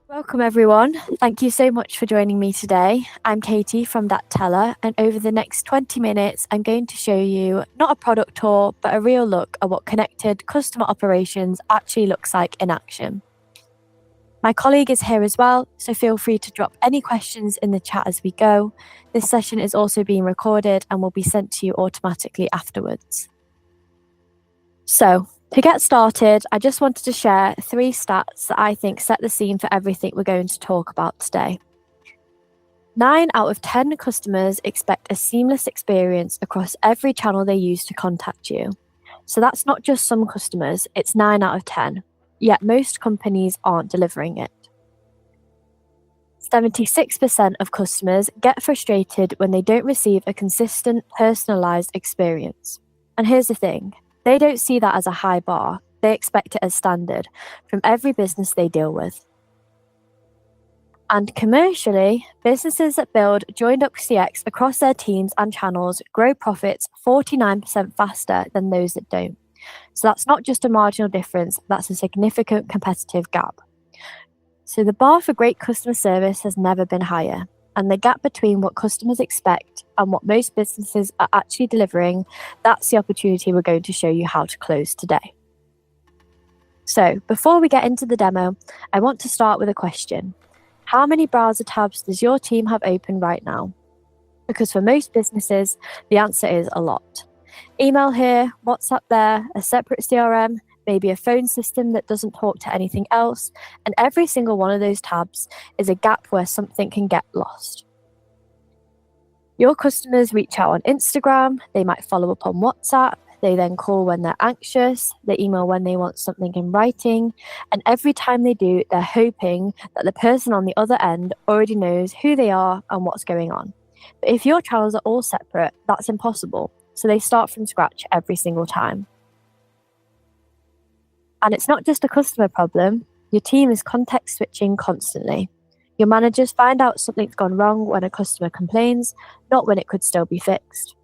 Welcome everyone. Thank you so much for joining me today. I'm Katie from That Teller, and over the next 20 minutes, I'm going to show you not a product tour, but a real look at what connected customer operations actually looks like in action. My colleague is here as well, so feel free to drop any questions in the chat as we go. This session is also being recorded and will be sent to you automatically afterwards. So, to get started, I just wanted to share 3 stats that I think set the scene for everything we're going to talk about today. 9 out of 10 customers expect a seamless experience across every channel they use to contact you. So that's not just some customers, it's 9 out of 10, yet most companies aren't delivering it. 76% of customers get frustrated when they don't receive a consistent, personalised experience. And here's the thing. They don't see that as a high bar, they expect it as standard from every business they deal with. And commercially, businesses that build joined-up CX across their teams and channels grow profits 49% faster than those that don't. So that's not just a marginal difference, that's a significant competitive gap. So the bar for great customer service has never been higher, and the gap between what customers expect and what most businesses are actually delivering, that's the opportunity we're going to show you how to close today. So before we get into the demo, I want to start with a question. How many browser tabs does your team have open right now? Because for most businesses, the answer is a lot. Email here, WhatsApp there, a separate CRM, maybe a phone system that doesn't talk to anything else, and every single one of those tabs is a gap where something can get lost. Your customers reach out on Instagram, they might follow up on WhatsApp, they then call when they're anxious, they email when they want something in writing, and every time they do, they're hoping that the person on the other end already knows who they are and what's going on. But if your channels are all separate, that's impossible, so they start from scratch every single time. And it's not just a customer problem, your team is context switching constantly. Your managers find out something's gone wrong when a customer complains, not when it could still be fixed.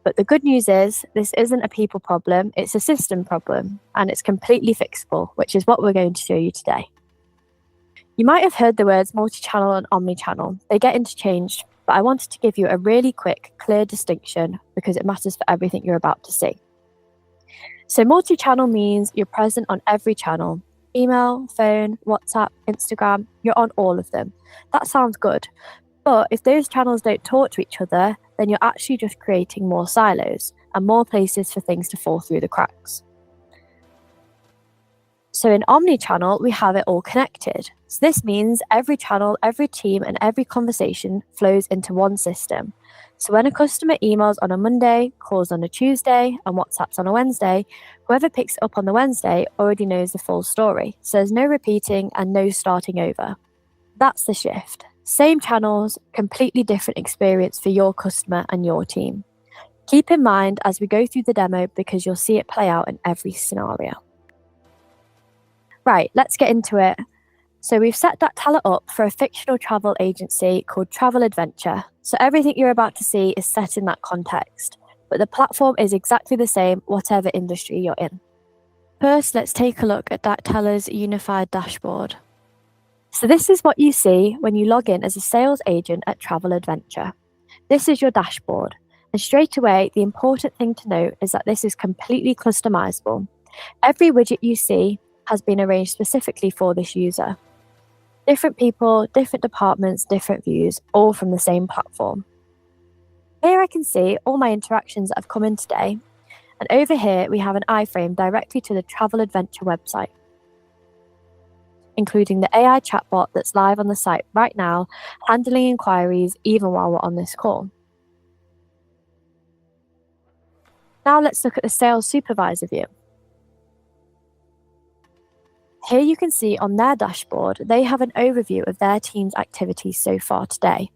But the good news is, this isn't a people problem, it's a system problem, and it's completely fixable, which is what we're going to show you today. You might have heard the words multi-channel and omni-channel. They get interchanged, but I wanted to give you a really quick, clear distinction because it matters for everything you're about to see. So multi-channel means you're present on every channel. Email, phone, WhatsApp, Instagram, you're on all of them. That sounds good. But if those channels don't talk to each other, then you're actually just creating more silos and more places for things to fall through the cracks. So in omni-channel, we have it all connected. So this means every channel, every team, and every conversation flows into one system. So when a customer emails on a Monday, calls on a Tuesday, and WhatsApps on a Wednesday, whoever picks it up on the Wednesday already knows the full story. So there's no repeating and no starting over. That's the shift. Same channels, completely different experience for your customer and your team. Keep in mind as we go through the demo because you'll see it play out in every scenario. Right, let's get into it. So we've set that teller up for a fictional travel agency called Travel Adventure. So everything you're about to see is set in that context, but the platform is exactly the same, whatever industry you're in. First, let's take a look at that teller's unified dashboard. So this is what you see when you log in as a sales agent at Travel Adventure. This is your dashboard. And straight away, the important thing to note is that this is completely customizable. Every widget you see has been arranged specifically for this user. Different people, different departments, different views, all from the same platform. Here I can see all my interactions that have come in today, and over here we have an iframe directly to the Travel Adventure website, including the AI chatbot that's live on the site right now, handling inquiries even while we're on this call. Now let's look at the sales supervisor view. Here you can see on their dashboard, they have an overview of their team's activities so far today,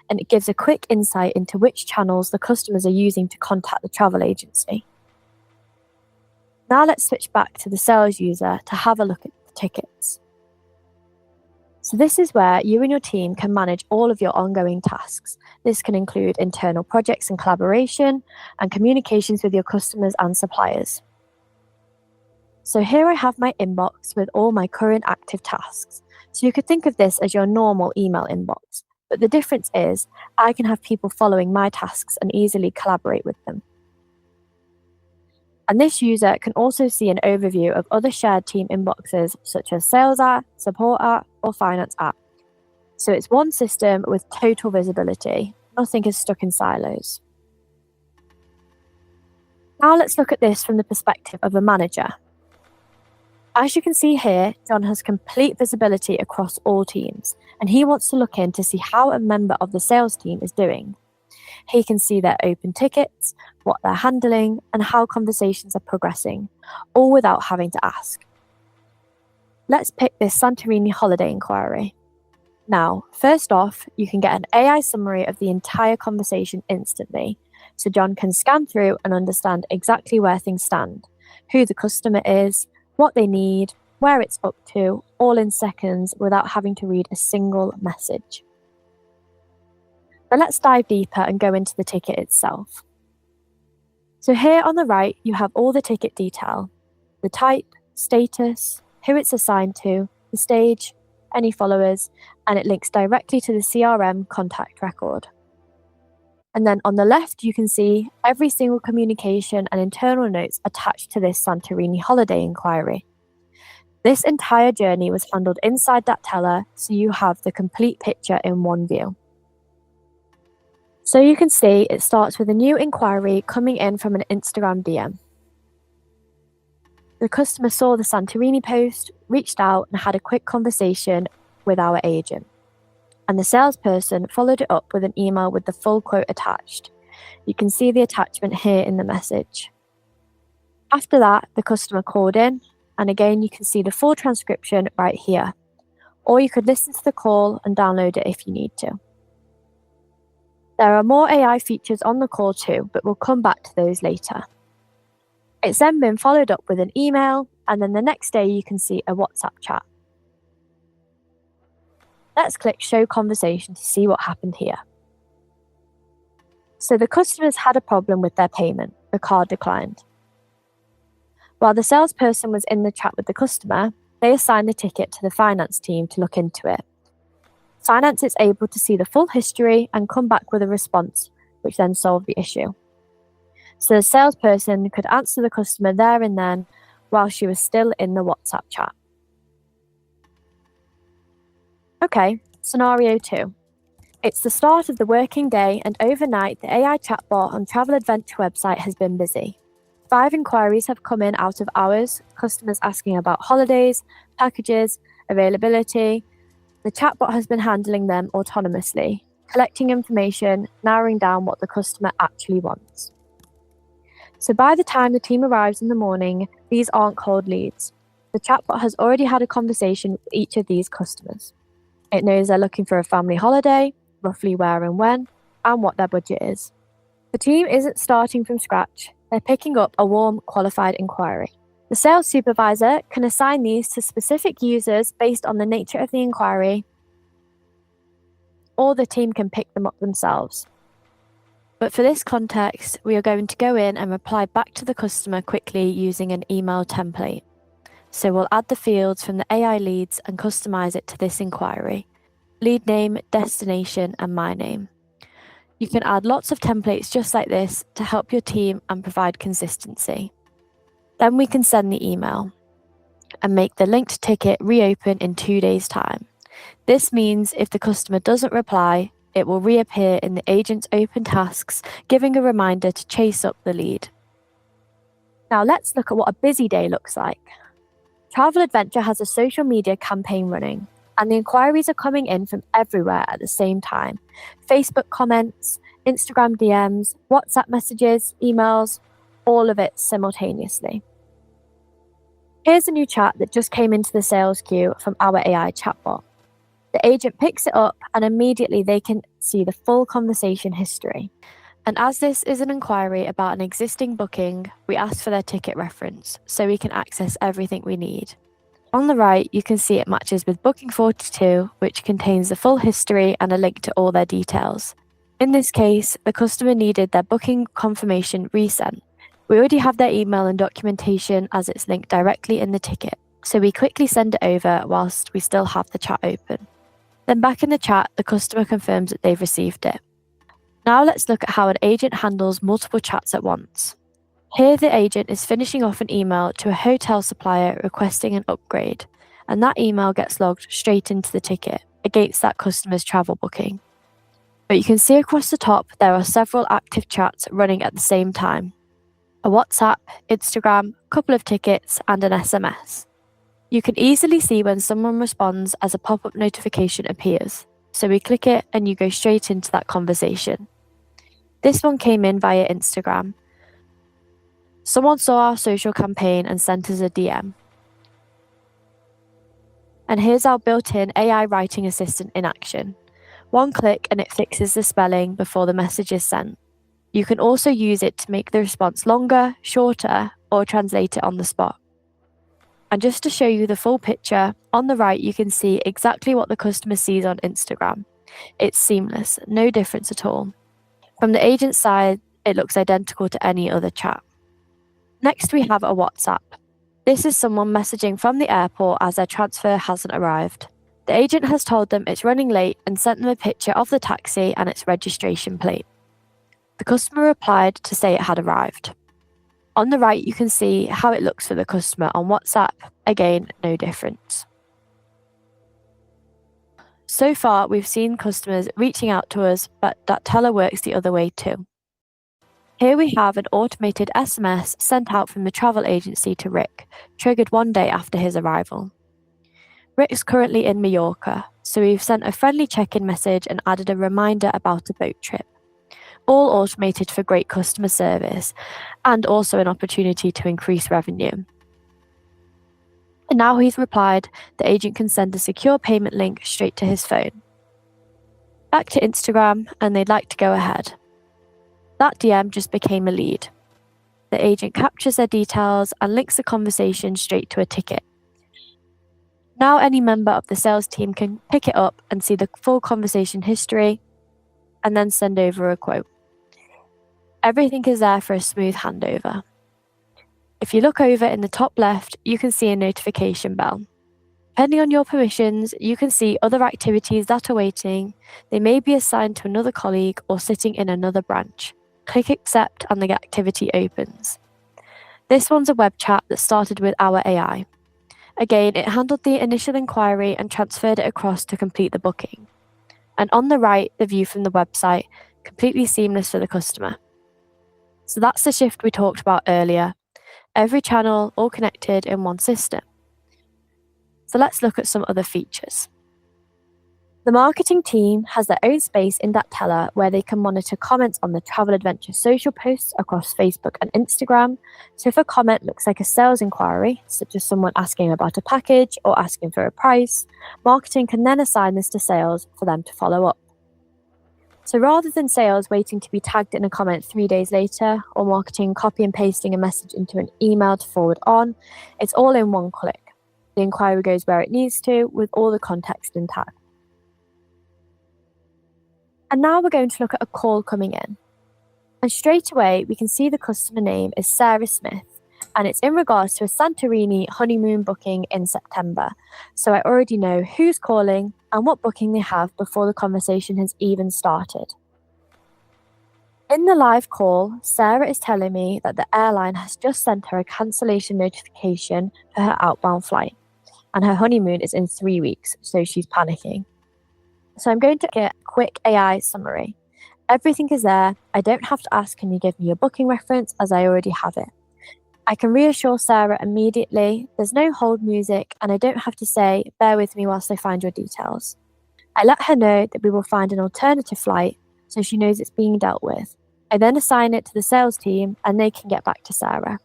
and it gives a quick insight into which channels the customers are using to contact the travel agency. Now let's switch back to the sales user to have a look at the tickets. So this is where you and your team can manage all of your ongoing tasks. This can include internal projects and collaboration, and communications with your customers and suppliers. So here I have my inbox with all my current active tasks. So you could think of this as your normal email inbox, but the difference is I can have people following my tasks and easily collaborate with them. And this user can also see an overview of other shared team inboxes such as sales at, support at, or finance at. So it's one system with total visibility. Nothing is stuck in silos. Now let's look at this from the perspective of a manager. As you can see here, John has complete visibility across all teams, and he wants to look in to see how a member of the sales team is doing. He can see their open tickets, what they're handling, and how conversations are progressing, all without having to ask. Let's pick this Santorini holiday inquiry. Now, first off, you can get an AI summary of the entire conversation instantly, so John can scan through and understand exactly where things stand, who the customer is, what they need, where it's up to, all in seconds without having to read a single message. But let's dive deeper and go into the ticket itself. So here on the right, you have all the ticket detail, the type, status, who it's assigned to, the stage, any followers, and it links directly to the CRM contact record. And then on the left, you can see every single communication and internal notes attached to this Santorini holiday inquiry. This entire journey was handled inside that teller, so you have the complete picture in one view. So you can see it starts with a new inquiry coming in from an Instagram DM. The customer saw the Santorini post, reached out and had a quick conversation with our agent. And the salesperson followed it up with an email with the full quote attached. You can see the attachment here in the message. After that, the customer called in, and again you can see the full transcription right here. Or you could listen to the call and download it if you need to. There are more AI features on the call too, but we'll come back to those later. It's then been followed up with an email, and then the next day you can see a WhatsApp chat. Let's click Show Conversation to see what happened here. So the customers had a problem with their payment. The card declined. While the salesperson was in the chat with the customer, they assigned the ticket to the finance team to look into it. Finance is able to see the full history and come back with a response, which then solved the issue. So the salesperson could answer the customer there and then while she was still in the WhatsApp chat. Okay, scenario 2. It's the start of the working day, and overnight the AI chatbot on Travel Adventure website has been busy. 5 inquiries have come in out of hours, customers asking about holidays, packages, availability. The chatbot has been handling them autonomously, collecting information, narrowing down what the customer actually wants. So by the time the team arrives in the morning, these aren't cold leads. The chatbot has already had a conversation with each of these customers. It knows they're looking for a family holiday, roughly where and when, and what their budget is. The team isn't starting from scratch. They're picking up a warm, qualified inquiry. The sales supervisor can assign these to specific users based on the nature of the inquiry, or the team can pick them up themselves. But for this context, we are going to go in and reply back to the customer quickly using an email template. So we'll add the fields from the AI leads and customize it to this inquiry: lead name, destination, and my name. You can add lots of templates just like this to help your team and provide consistency. Then we can send the email and make the linked ticket reopen in 2 days' time. This means if the customer doesn't reply, it will reappear in the agent's open tasks, giving a reminder to chase up the lead. Now let's look at what a busy day looks like. Travel Adventure has a social media campaign running, and the inquiries are coming in from everywhere at the same time. Facebook comments, Instagram DMs, WhatsApp messages, emails, all of it simultaneously. Here's a new chat that just came into the sales queue from our AI chatbot. The agent picks it up and immediately they can see the full conversation history. And as this is an inquiry about an existing booking, we ask for their ticket reference so we can access everything we need. On the right, you can see it matches with Booking 42, which contains the full history and a link to all their details. In this case, the customer needed their booking confirmation resent, We already have their email and documentation as it's linked directly in the ticket, so we quickly send it over whilst we still have the chat open. Then back in the chat, the customer confirms that they've received it. Now let's look at how an agent handles multiple chats at once. Here the agent is finishing off an email to a hotel supplier requesting an upgrade, and that email gets logged straight into the ticket against that customer's travel booking. But you can see across the top there are several active chats running at the same time. A WhatsApp, Instagram, couple of tickets, and an SMS. You can easily see when someone responds as a pop-up notification appears, so we click it and you go straight into that conversation. This one came in via Instagram. Someone saw our social campaign and sent us a DM. And here's our built-in AI writing assistant in action. One click and it fixes the spelling before the message is sent. You can also use it to make the response longer, shorter, or translate it on the spot. And just to show you the full picture, on the right you can see exactly what the customer sees on Instagram. It's seamless, no difference at all. From the agent's side, it looks identical to any other chat. Next we have a WhatsApp. This is someone messaging from the airport as their transfer hasn't arrived. The agent has told them it's running late and sent them a picture of the taxi and its registration plate. The customer replied to say it had arrived. On the right, you can see how it looks for the customer on WhatsApp. Again, no difference. So far, we've seen customers reaching out to us, but that teller works the other way too. Here we have an automated SMS sent out from the travel agency to Rick, triggered one day after his arrival. Rick's currently in Mallorca, so we've sent a friendly check-in message and added a reminder about a boat trip. All automated for great customer service and also an opportunity to increase revenue. And now he's replied, the agent can send a secure payment link straight to his phone. Back to Instagram, and they'd like to go ahead. That DM just became a lead. The agent captures their details and links the conversation straight to a ticket. Now any member of the sales team can pick it up and see the full conversation history and then send over a quote. Everything is there for a smooth handover. If you look over in the top left, you can see a notification bell. Depending on your permissions, you can see other activities that are waiting. They may be assigned to another colleague or sitting in another branch. Click accept and the activity opens. This one's a web chat that started with our AI. Again, it handled the initial inquiry and transferred it across to complete the booking. And on the right, the view from the website, completely seamless for the customer. So that's the shift we talked about earlier. Every channel all connected in one system. So let's look at some other features. The marketing team has their own space in that teller where they can monitor comments on the travel adventure social posts across Facebook and Instagram. So if a comment looks like a sales inquiry, such as someone asking about a package or asking for a price, marketing can then assign this to sales for them to follow up. So rather than sales waiting to be tagged in a comment 3 days later, or marketing copy and pasting a message into an email to forward on, it's all in one click. The inquiry goes where it needs to with all the context intact. And now we're going to look at a call coming in. And straight away, we can see the customer name is Sarah Smith, and it's in regards to a Santorini honeymoon booking in September. So I already know who's calling and what booking they have before the conversation has even started. In the live call, Sarah is telling me that the airline has just sent her a cancellation notification for her outbound flight, and her honeymoon is in 3 weeks, so she's panicking. So I'm going to get a quick AI summary. Everything is there. I don't have to ask, can you give me a booking reference, as I already have it. I can reassure Sarah immediately. There's no hold music, and I don't have to say, bear with me whilst I find your details. I let her know that we will find an alternative flight, so she knows it's being dealt with. I then assign it to the sales team, and they can get back to Sarah.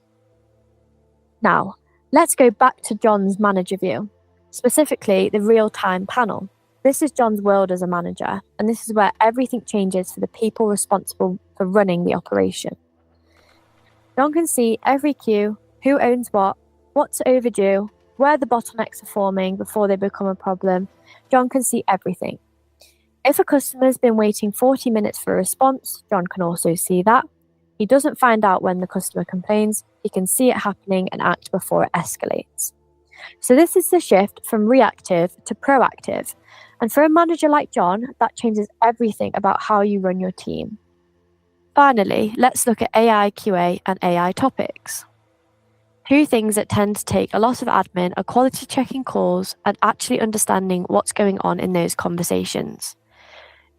Now, let's go back to John's manager view, specifically the real-time panel. This is John's world as a manager, and this is where everything changes for the people responsible for running the operation. John can see every queue, who owns what, what's overdue, where the bottlenecks are forming before they become a problem. John can see everything. If a customer has been waiting 40 minutes for a response, John can also see that. He doesn't find out when the customer complains, he can see it happening and act before it escalates. So this is the shift from reactive to proactive. And for a manager like John, that changes everything about how you run your team. Finally, let's look at AI QA and AI topics. Two things that tend to take a lot of admin are quality checking calls and actually understanding what's going on in those conversations.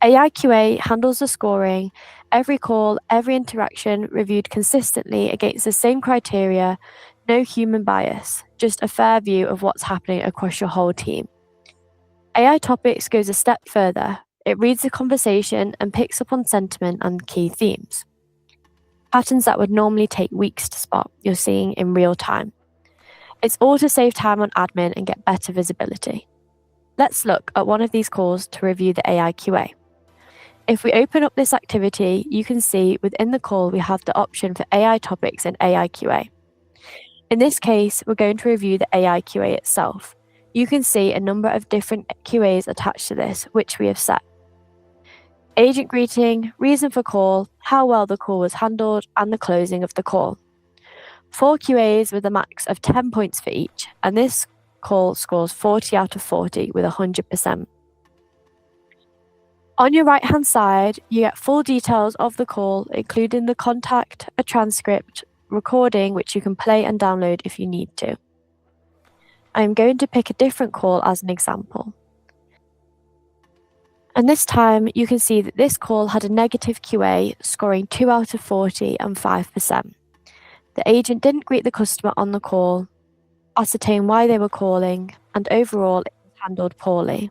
AI QA handles the scoring, every call, every interaction reviewed consistently against the same criteria, no human bias, just a fair view of what's happening across your whole team. AI topics goes a step further. It reads the conversation and picks up on sentiment and key themes. Patterns that would normally take weeks to spot, you're seeing in real time. It's all to save time on admin and get better visibility. Let's look at one of these calls to review the AI QA. If we open up this activity, you can see within the call we have the option for AI topics and AI QA. In this case, we're going to review the AI QA itself. You can see a number of different QAs attached to this, which we have set. Agent greeting, reason for call, how well the call was handled, and the closing of the call. 4 QAs with a max of 10 points for each, and this call scores 40 out of 40 with 100%. On your right-hand side, you get full details of the call, including the contact, a transcript, recording, which you can play and download if you need to. I'm going to pick a different call as an example. And this time, you can see that this call had a negative QA, scoring 2 out of 40 and 5%. The agent didn't greet the customer on the call, ascertain why they were calling, and overall, it was handled poorly.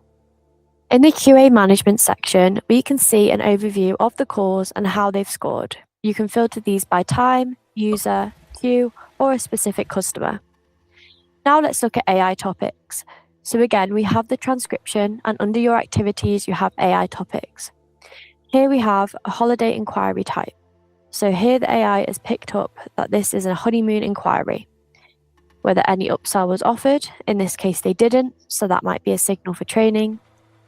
In the QA management section, we can see an overview of the calls and how they've scored. You can filter these by time, user, queue, or a specific customer. Now let's look at AI topics. So again, we have the transcription, and under your activities, you have AI topics. Here we have a holiday inquiry type. So here the AI has picked up that this is a honeymoon inquiry. Whether any upsell was offered, in this case they didn't, so that might be a signal for training.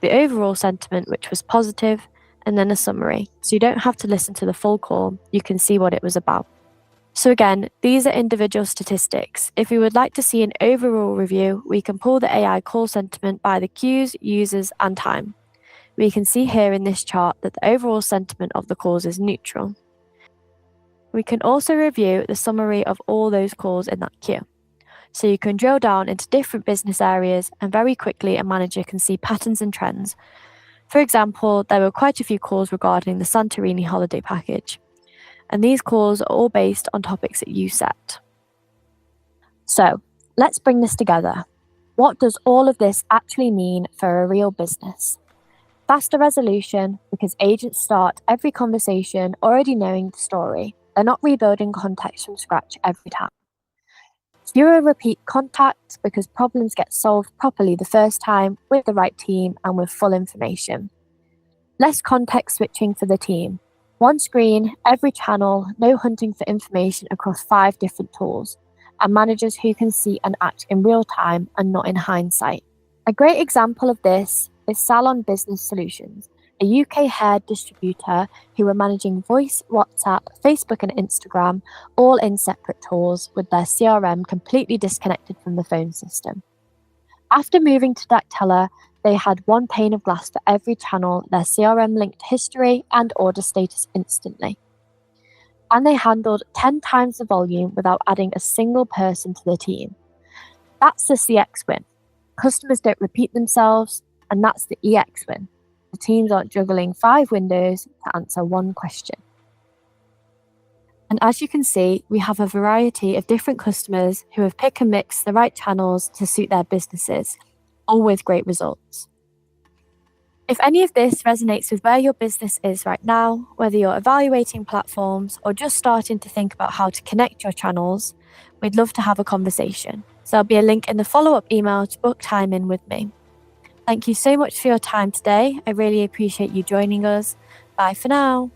The overall sentiment, which was positive, and then a summary. So you don't have to listen to the full call, you can see what it was about. So again, these are individual statistics. If we would like to see an overall review, we can pull the AI call sentiment by the queues, users, and time. We can see here in this chart that the overall sentiment of the calls is neutral. We can also review the summary of all those calls in that queue. So you can drill down into different business areas, and very quickly a manager can see patterns and trends. For example, there were quite a few calls regarding the Santorini holiday package. And these calls are all based on topics that you set. So let's bring this together. What does all of this actually mean for a real business? Faster resolution, because agents start every conversation already knowing the story. They're not rebuilding context from scratch every time. Fewer repeat contacts, because problems get solved properly the first time with the right team and with full information. Less context switching for the team. One screen, every channel, no hunting for information across 5 different tools, and managers who can see and act in real time and not in hindsight. A great example of this is Salon Business Solutions, a UK hair distributor who were managing voice, WhatsApp, Facebook and Instagram, all in separate tools with their CRM completely disconnected from the phone system. After moving to Dactella, they had one pane of glass for every channel, their CRM linked history and order status instantly. And they handled 10 times the volume without adding a single person to the team. That's the CX win. Customers don't repeat themselves, and that's the EX win. The teams aren't juggling 5 windows to answer one question. And as you can see, we have a variety of different customers who have pick and mixed the right channels to suit their businesses, all with great results. If any of this resonates with where your business is right now, whether you're evaluating platforms or just starting to think about how to connect your channels, we'd love to have a conversation. So there'll be a link in the follow-up email to book time in with me. Thank you so much for your time today. I really appreciate you joining us. Bye for now.